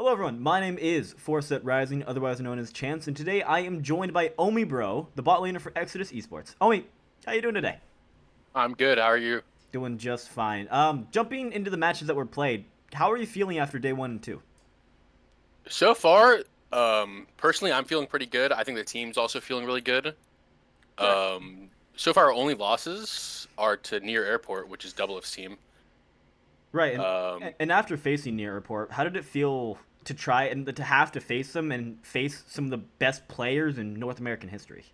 Hello everyone, my name is Forset Rising, otherwise known as Chance, and today I am joined by Omibro, the bot laner for Exodus Esports. Omi, how you doing today? I'm good. How are you? Doing just fine. Jumping into the matches that were played, how are you feeling after day 1 and 2? So far, personally, I'm feeling pretty good. I think the team's also feeling really good. Right. So far, our only losses are to Near Airport, which is double of team. Right, Um, and after facing Near Airport, how did it feel to try and to have to face them and face some of the best players in North American history?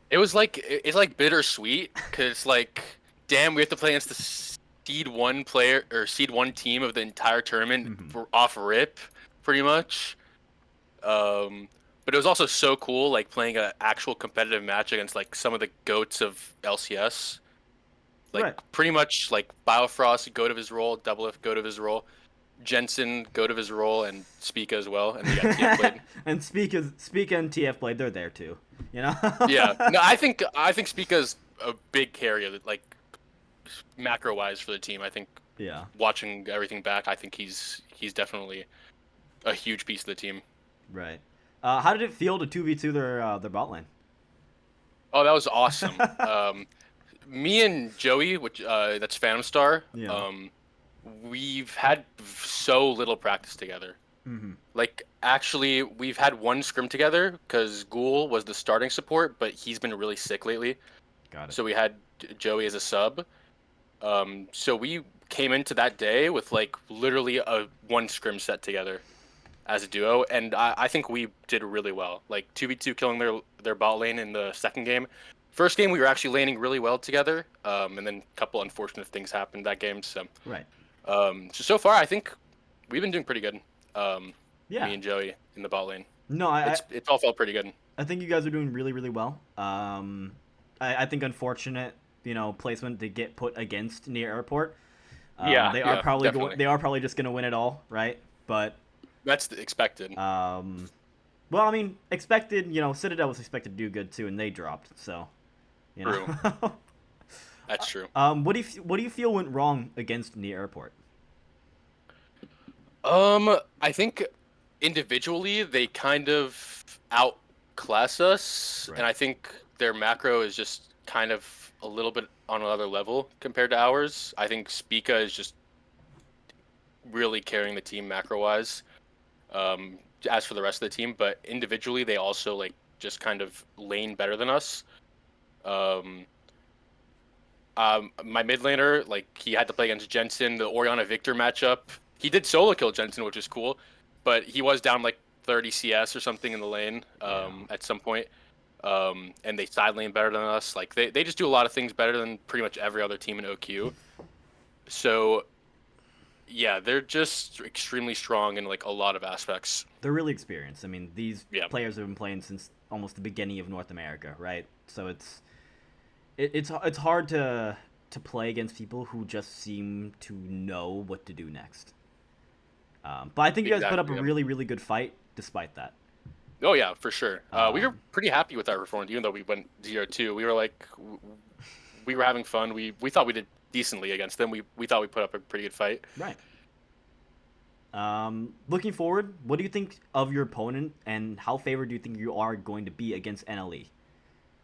it's like bittersweet because it's like, damn, we have to play against the seed one player or seed one team of the entire tournament Mm-hmm. for off rip, pretty much. Um, but it was also so cool, like playing an actual competitive match against like some of the goats of LCS. Like Right. pretty much like Biofrost, goat of his role, Double F, goat of his role, Jensen, goat of his role, and Spica as well. And then you got TF Blade. And Speak and TF Blade, they're there too. You know? Yeah, no, I think Spica's a big carrier, like macro wise for the team. I think Yeah. watching everything back, I think he's definitely a huge piece of the team. Right. How did it feel to 2v2 their bot lane? Oh, that was awesome. Me and Joey, which that's Phantom Star, Yeah. we've had so little practice together. Mm-hmm. Like, actually, we've had one scrim together because Ghoul was the starting support, but he's been really sick lately. Got it. So we had Joey as a sub. So we came into that day with like literally a one scrim set together as a duo, and I think we did really well. Like 2v2 killing their bot lane in the second game. First game we were actually laning really well together, and then a couple unfortunate things happened that game. So, Right. so far I think we've been doing pretty good. Um, Yeah. Me and Joey in the bot lane. No, It's all felt pretty good. I think you guys are doing really really well. I think unfortunate placement to get put against near airport. Yeah, They are yeah, probably definitely. they are probably just gonna win it all, right? But Expected. um, well, I mean, expected. Citadel was expected to do good too, and they dropped. So, you True. know. That's true. What do you feel went wrong against near airport? I think individually they kind of outclass us, and Right. I think their macro is just kind of a little bit on another level compared to ours. I think Spica is just really carrying the team macro wise. Um, as for the rest of the team, but individually they also like just kind of lane better than us. Um, my mid laner, like he had to play against Jensen, the Oriana Victor matchup. He did solo kill Jensen, which is cool, but he was down like 30 CS or something in the lane Yeah. at some point. And they side lane better than us. Like they just do a lot of things better than pretty much every other team in OQ. So yeah, they're just extremely strong in like a lot of aspects. They're really experienced. I mean, these Yeah, players have been playing since almost the beginning of North America, right? So it's hard to play against people who just seem to know what to do next. But I think you guys put up a exactly. really really good fight despite that. Oh yeah, for sure. We were Um, pretty happy with our performance, even though we went 0-2. We were like, we were having fun. We thought we did decently against them. We thought we put up a pretty good fight. right. Looking forward, what do you think of your opponent, and how favored do you think you are going to be against NLE?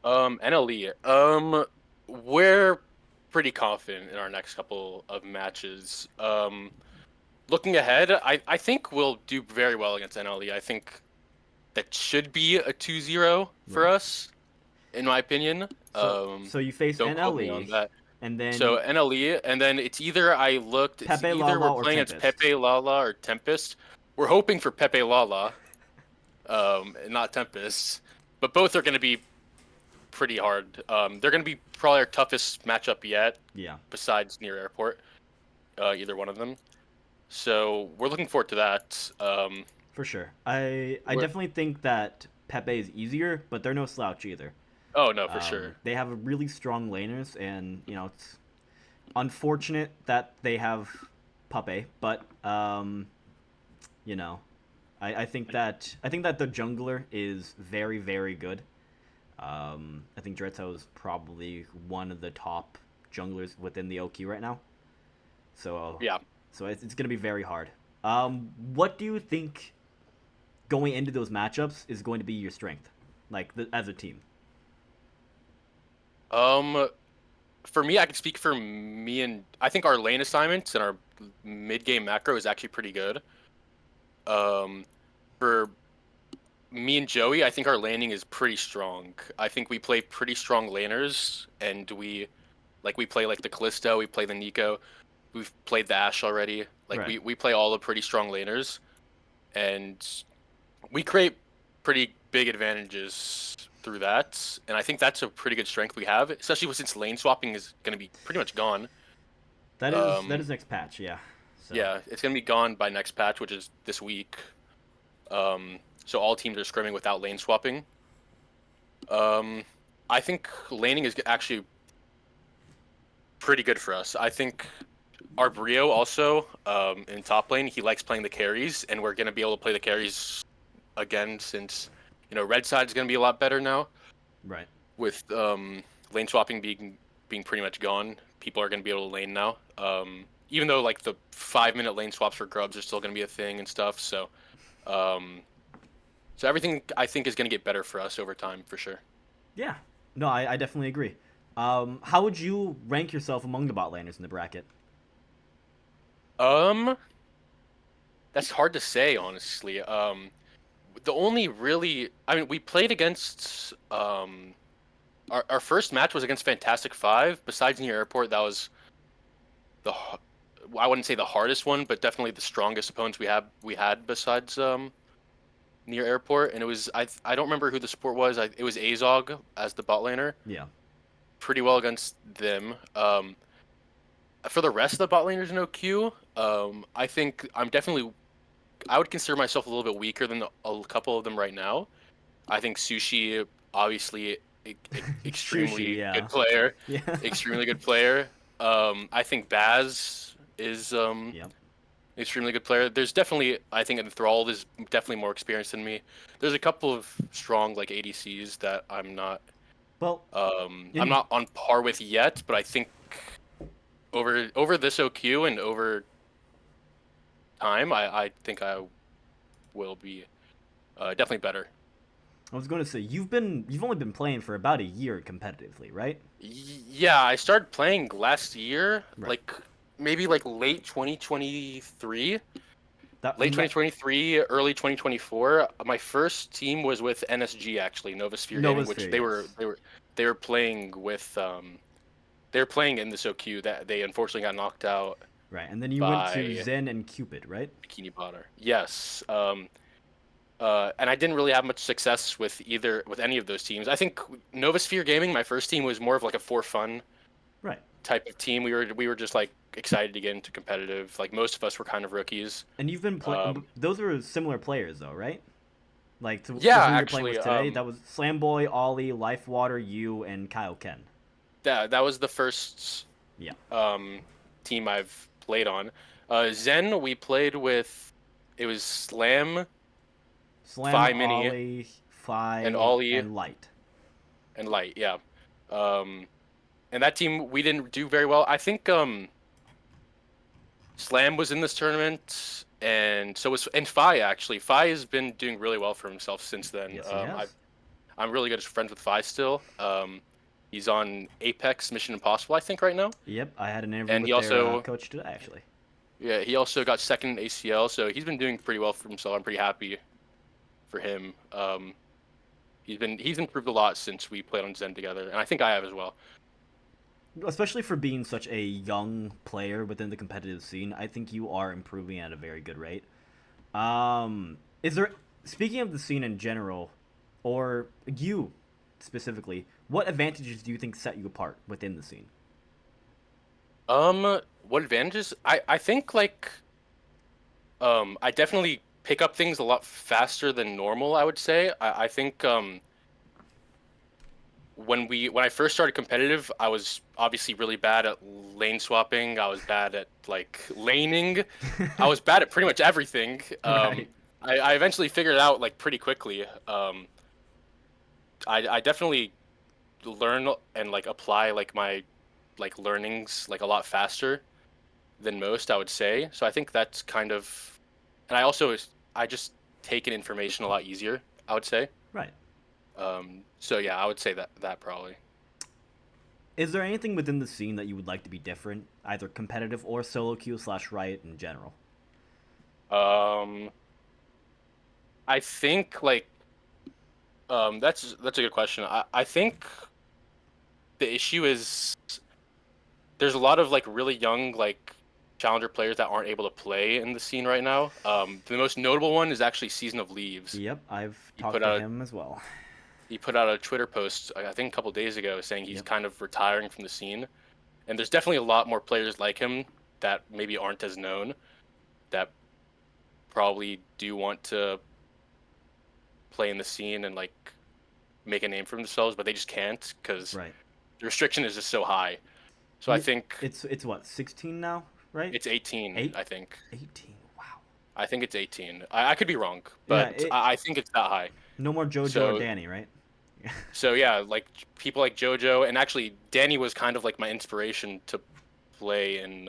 NLE. We're pretty confident in our next couple of matches. Looking ahead, I think we'll do very well against NLE. I think that should be a 2-0 for Right. us, in my opinion. So so you face Don't quote me on NLE, that. and So then NLE, and then it's Pepe either Lala we're or playing against Tempest. Pepe Lala or Tempest. We're hoping for Pepe Lala, and not Tempest. But both are going to be pretty hard. They're going to be probably our toughest matchup yet, Yeah, besides near airport. Either one of them. So we're looking forward to that. for sure. I We're, definitely think that Pepe is easier, but they're no slouch either. oh no, for sure. They have really strong laners, and it's unfortunate that they have Pepe, but you know, I think that the jungler is very very good. I think Dretto is probably one of the top junglers within the OQ right now. So Yeah. it's gonna be very hard. What do you think going into those matchups is going to be your strength, like as a team? Um, for me, I can speak for me, and I think our lane assignments and our mid game macro is actually pretty good. Um, for me and Joey, I think our laning is pretty strong. I think we play pretty strong laners, and we play like the Callisto, we play the Nico, we've played the Ashe already. Like Right. we play all the pretty strong laners, and we create pretty big advantages through that. And I think that's a pretty good strength we have, especially since lane swapping is going to be pretty much gone. That is next patch, yeah. So Yeah, it's going to be gone by next patch, which is this week. So all teams are scrimming without lane swapping. Um, I think laning is actually pretty good for us. I think our Brio also in top lane, he likes playing the carries, and we're gonna be able to play the carries again since red side's gonna be a lot better now right. with lane swapping being pretty much gone. People are gonna be able to lane now. Even though like the 5 minute lane swaps for grubs are still gonna be a thing and stuff. Um, so everything I think is gonna get better for us over time for sure. Yeah. No, I definitely agree. How would you rank yourself among the bot laners in the bracket? Um, that's hard to say honestly. The only really, I mean, we played against our first match was against Fantastic Five. Besides Near Airport, that was the I wouldn't say the hardest one, but definitely the strongest opponents we had besides Near Airport. And it was I don't remember who the support was. It was Azog as the bot laner. Yeah. Pretty well against them. For the rest of the bot laners in OQ, I think I would consider myself a little bit weaker than a couple of them right now. I think Sushi, obviously, Sushi, extremely yeah. good player, Yeah. extremely good player. I think Baz is Yep. extremely good player. There's definitely, I think, Enthralled is definitely more experienced than me. There's a couple of strong like ADCs that Well, I'm in not on par with yet, but I think over this OQ and over time, I think I will be definitely better. I was going to say you've only been playing for about a year competitively, right? Yeah, I started playing last year, Right. like maybe like late 2023, That late from that 2023, early 2024. My first team was with NSG actually, Nova Sphere Gaming, which Novosphere, they were yes. they were they were playing with they were playing in this OQ that they unfortunately got knocked out Right, and then you went to by Zen and Cupid, right? Bikini Bottom. Yes. And I didn't really have much success with any of those teams. I think Nova Sphere Gaming, my first team, was more of like a for fun Right. type of team. We were just like excited to get into competitive. Like most of us were kind of rookies. And you've been playing. Um, Those were similar players, though, right? Like to yeah, who you're playing actually, with today. That was Slamboy, Ollie, Lifewater, you, and Kyle Ken. that was the first Yeah. um, team I've played on. Zen, we played with. It was Slam, Slam, Phi Mini, Ollie, and Phi, Ollie and Light. and Light. Yeah. Um, and that team we didn't do very well. I think Slam was in this tournament, and so was Phi actually. Phi has been doing really well for himself since then. Yes, he has. I'm really good friends with Phi still. He's on Apex Mission Impossible, I think, right now. Yep, I had an interview And with he their also, coach today, actually. yeah, he also got second in ACL, so he's been doing pretty well for himself. I'm pretty happy for him. He's improved a lot since we played on Zen together, and I think I have as well. Especially for being such a young player within the competitive scene, I think you are improving at a very good rate. Is there, speaking of the scene in general, or you specifically, what advantages do you think set you apart within the scene? What advantages? I think like I definitely pick up things a lot faster than normal, I would say. I think when I first started competitive, I was obviously really bad at lane swapping. I was bad at like laning. I was bad at pretty much everything. Right. I eventually figured it out like pretty quickly. I definitely learn and like apply like my like learnings like a lot faster than most, I would say. So I think that's kind of, and I just take in information a lot easier, I would say. Right. So yeah, I would say that probably. Is there anything within the scene that you would like to be different, either competitive or solo queue slash Riot in general? Um, I think like that's a good question. I think the issue is there's a lot of like really young like challenger players that aren't able to play in the scene right now. The most notable one is actually Season of Leaves. Yep, I've He talked put to out him as well. he put out a Twitter post I think a couple days ago saying he's Yep. kind of retiring from the scene. And there's definitely a lot more players like him that maybe aren't as known that probably do want to play in the scene and like make a name for themselves, but they just can't because Right. the restriction is just so high. So I think It's what, 16 now, right? it's 18. Eight? I think 18. Wow. I think it's 18. I could be wrong, Yeah, but I think it's that high. no more JoJo or So Danny, right? so yeah, like people like JoJo and actually Danny was kind of like my inspiration to play in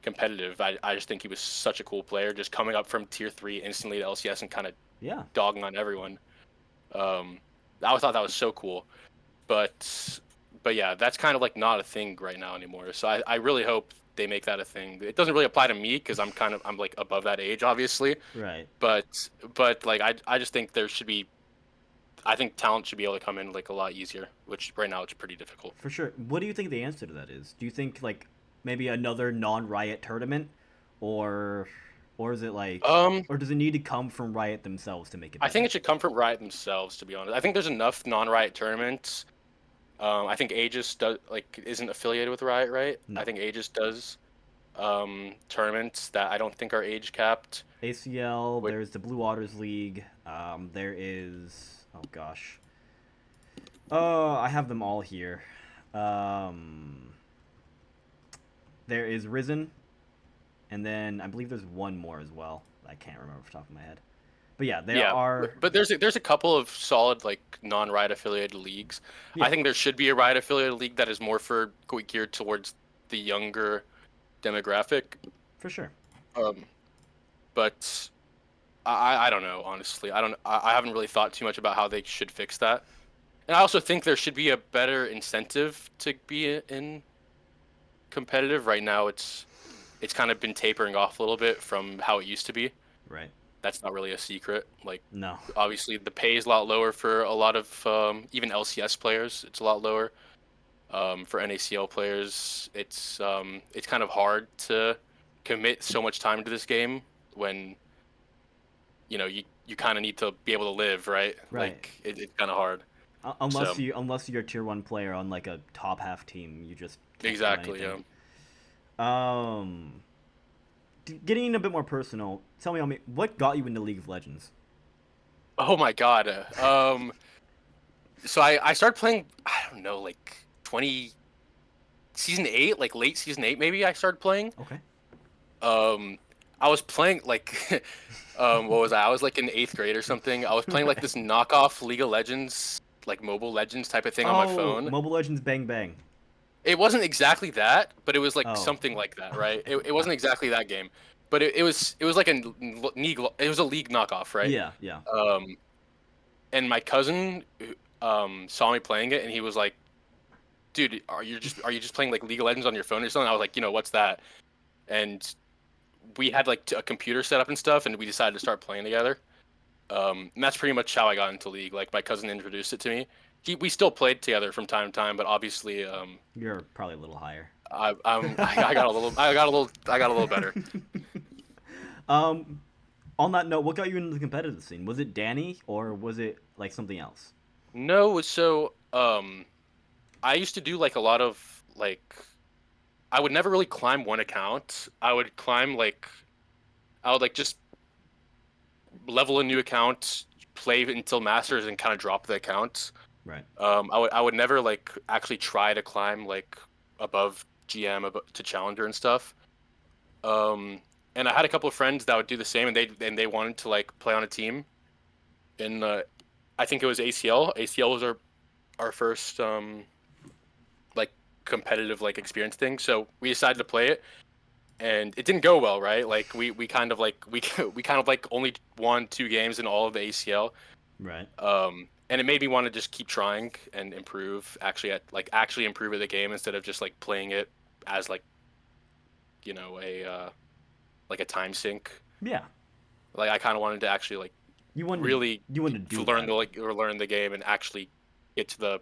competitive. I just think he was such a cool player, just coming up from tier 3 instantly to LCS and kind of Yeah. dogging on everyone. I thought that was so cool, but yeah, that's kind of like not a thing right now anymore. So I really hope they make that a thing. It doesn't really apply to me because I'm like above that age, obviously. Right. But like I just think there should be. I think talent should be able to come in like a lot easier, which right now it's pretty difficult. For sure. What do you think the answer to that is? Do you think like maybe another non-Riot tournament, or is it like, or does it need to come from Riot themselves to make it I better? think it should come from Riot themselves, to be honest. I think there's enough non-Riot tournaments. I think Aegis does like isn't affiliated with Riot, right? No. I think Aegis does tournaments that I don't think are age capped. ACL. There's the Blue Waters League. There is. Oh gosh. Oh, I have them all here. There is Risen, and then I believe there's one more as well. I can't remember off the top of my head. But yeah, there are. But there's a couple of solid like non-Riot affiliated leagues. Yeah. I think there should be a Riot affiliated league that is more for geared towards the younger demographic. For sure. But I don't know, honestly. I haven't really thought too much about how they should fix that. And I also think there should be a better incentive to be in competitive. Right now it's kind of been tapering off a little bit from how it used to be. Right. That's not really a secret. Like No. obviously the pay is a lot lower for a lot of even LCS players. It's a lot lower. For NACL players, it's kind of hard to commit so much time to this game when you kind of need to be able to live, right? Right. Like it's kind of hard. Unless you're a tier 1 player on like a top half team, you just can't Exactly. do Yeah. anything. Getting a bit more personal, tell me, what got you into League of Legends? Oh my god. So I started playing. I don't know, like 20 season 8, like late season 8 maybe. I started playing. Okay. I was playing like, what was I? I was like in 8th grade or something. I was playing like this knockoff League of Legends, like Mobile Legends type of thing on my phone. Mobile Legends Bang Bang. It wasn't exactly that, but it was like Oh. something like that, right? It wasn't exactly that game, but it was like a league. It was a league knockoff, right? Yeah, yeah. And my cousin saw me playing it, and he was like, "Dude, are you just playing like League of Legends on your phone or something?" I was like, what's that? And we had like a computer set up and stuff, and we decided to start playing together. And that's pretty much how I got into League. Like my cousin introduced it to me. We still played together from time to time, but obviously, You're probably a little higher. I got a little better. On that note, what got you into the competitive scene? Was it Danny or was it like something else? No, so I used to do like a lot of like I would never really climb one account. I would just level a new account, play until masters, and kind of drop the account. Right. I would never like actually try to climb like above GM to challenger and stuff. And I had a couple of friends that would do the same, and they wanted to like play on a team. And I think it was ACL. ACL was our first like competitive like experience thing. So we decided to play it. and it didn't go well, right? Like we kind of like we kind of like only won 2 games in all of the ACL. Right. And it made me want to just keep trying and improve actually improve at the game instead of just like playing it as like a like a time sink. Yeah. Like I kind of wanted to actually like You wanted really you wanted to do learn that. the like or learn the game and actually get to the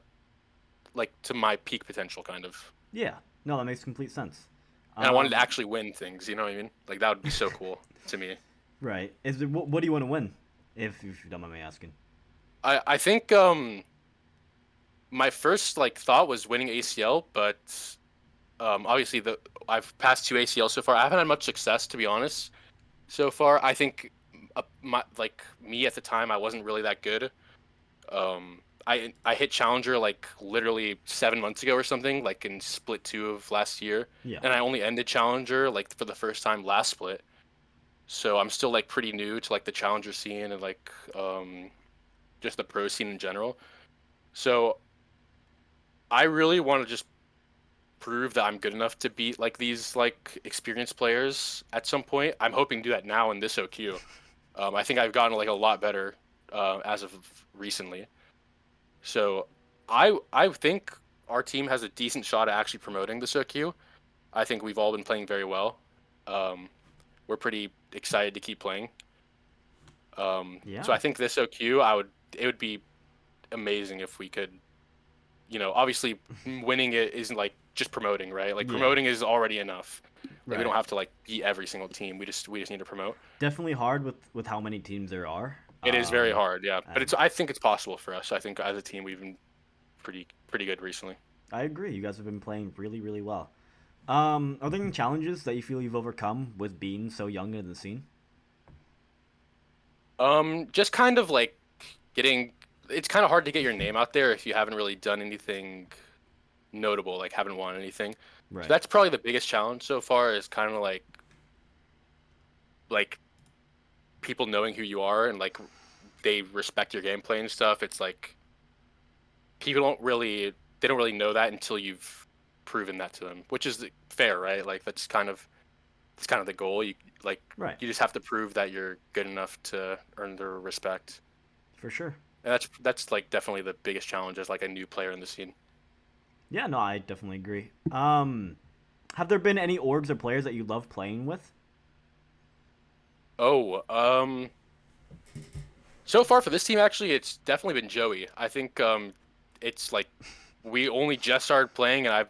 like to my peak potential kind of. Yeah. No, that makes complete sense. And I wanted to Um, actually win things, you know what I mean? Like that would be so cool to me. right. Is it what do you want to win? If you don't mind me asking. I think my first like thought was winning ACL, but obviously the I've passed 2 ACL so far. I haven't had much success to be honest so far. I think my like me at the time I wasn't really that good. I hit Challenger like literally 7 months ago or something, like in split 2 of last year, Yeah. and I only ended Challenger like for the first time last split. So I'm still like pretty new to like the Challenger scene and like just the pro scene in general. So I really want to just prove that I'm good enough to beat like these like experienced players at some point. I'm hoping to do that now in this OQ. I think I've gotten like a lot better as of recently. So I think our team has a decent shot at actually promoting this OQ. I think we've all been playing very well. Um, we're pretty excited to keep playing. Yeah. So I think this OQ, it would be amazing if we could, obviously winning it isn't like just promoting, right? Like Yeah. promoting is already enough. Like we Right. don't have to like beat every single team. We just need to promote. Definitely hard with how many teams there are. It is very hard, yeah. But And I think it's possible for us. I think as a team we've been pretty good recently. I agree. You guys have been playing really, really well. Are there any challenges that you feel you've overcome with being so young in the scene? Just kind of like getting it's kind of hard to get your name out there if you haven't really done anything notable, like haven't won anything. So Right. that's probably the biggest challenge so far is kind of like people knowing who you are and like they respect your gameplay and stuff. It's like people they don't really know that until you've proven that to them, which is fair, right? Like that's kind of the goal. Right. You just have to prove that you're good enough to earn their respect. For sure. And that's like definitely the biggest challenge as like a new player in the scene. Yeah, no, I definitely agree. Have there been any orgs or players that you love playing with? Oh, so far for this team actually it's definitely been Joey. I think it's like we only just started playing and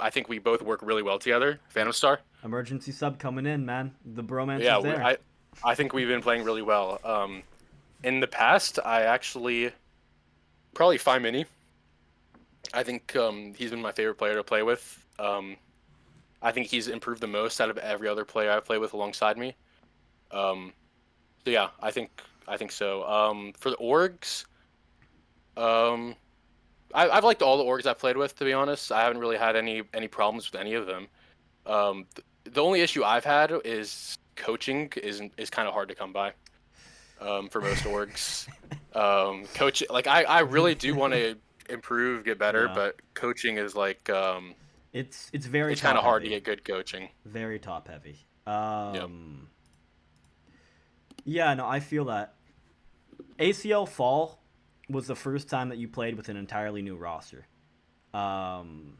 I think we both work really well together. Phantom Star. Emergency sub coming in, man. The bromance Yeah, is there. I think we've been playing really well. In the past, I actually probably Fi Mini. I think he's been my favorite player to play with. I think he's improved the most out of every other player I've played with alongside me. Um, so yeah, I think so. For the orgs, um, I've liked all the orgs I've played with. To be honest, I haven't really had any problems with any of them. The only issue I've had is coaching is kind of hard to come by. For most orgs, coach like I really do want to improve, get better, Yeah. but coaching is like It's very it's kind top of hard to heavy. get good coaching. Very top heavy. Yeah. Yeah, no, I feel that. ACL fall was the first time that you played with an entirely new roster. Um,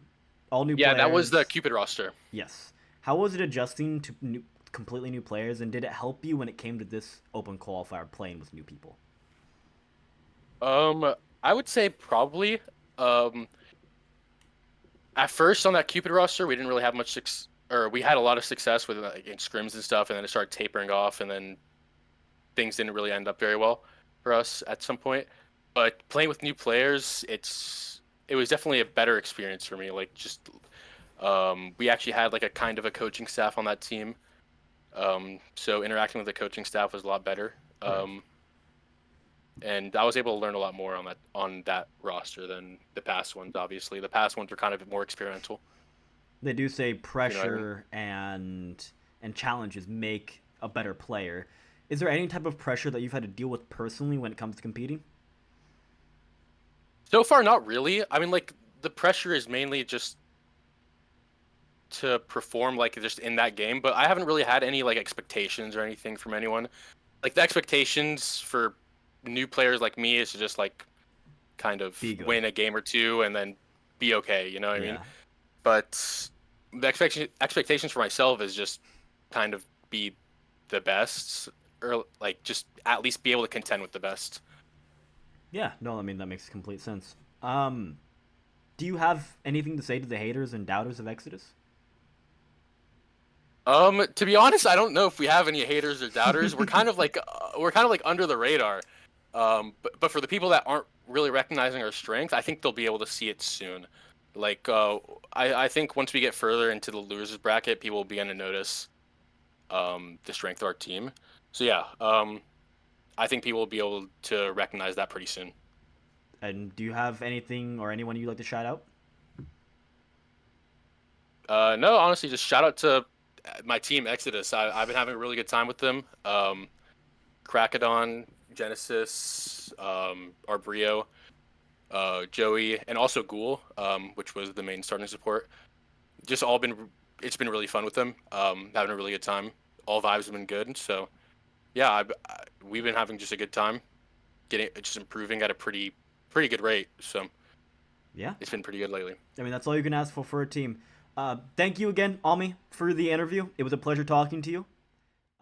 all new Yeah, that was the players. Cupid roster. Yes. How was it adjusting to completely new players, and did it help you when it came to this open qualifier playing with new people? I would say probably. Um, at first on that Cupid roster, we didn't really have much success, or we had a lot of success with like, in scrims and stuff, and then it started tapering off, and then things didn't really end up very well for us at some point. But playing with new players, it was definitely a better experience for me. Like just we actually had like a kind of a coaching staff on that team, so interacting with the coaching staff was a lot better. Right. And I was able to learn a lot more on that roster than the past ones. Obviously, the past ones were kind of more experimental. They do say You know what I mean? pressure and challenges make a better player. Is there any type of pressure that you've had to deal with personally when it comes to competing? So far, not really. I mean, like the pressure is mainly just to perform like just in that game, but I haven't really had any like expectations or anything from anyone. Like the expectations for new players like me is to just like kind of Be good. win a game or two and then be okay, you know what I mean? Yeah. But the expectations for myself is just kind of be the best, or like just at least be able to contend with the best. Yeah. No, I mean that makes complete sense. Do you have anything to say to the haters and doubters of Exodus? To be honest, I don't know if we have any haters or doubters. We're kind of like under the radar. But for the people that aren't really recognizing our strength, I think they'll be able to see it soon. Like I think once we get further into the losers bracket, people will begin to notice the strength of our team. So yeah, I think people will be able to recognize that pretty soon. And do you have anything or anyone you'd like to shout out? No, honestly, just shout out to my team Exodus. I've been having a really good time with them. Krakadon, Genesis, Arbrio, Joey, and also Ghoul, which was the main starting support. Just all been It's been really fun with them. Having a really good time. All vibes have been good. So yeah, we've been having just a good time, getting just improving at a pretty good rate. So Yeah. it's been pretty good lately. I mean, that's all you can ask for a team. Thank you again, Ami, for the interview. It was a pleasure talking to you.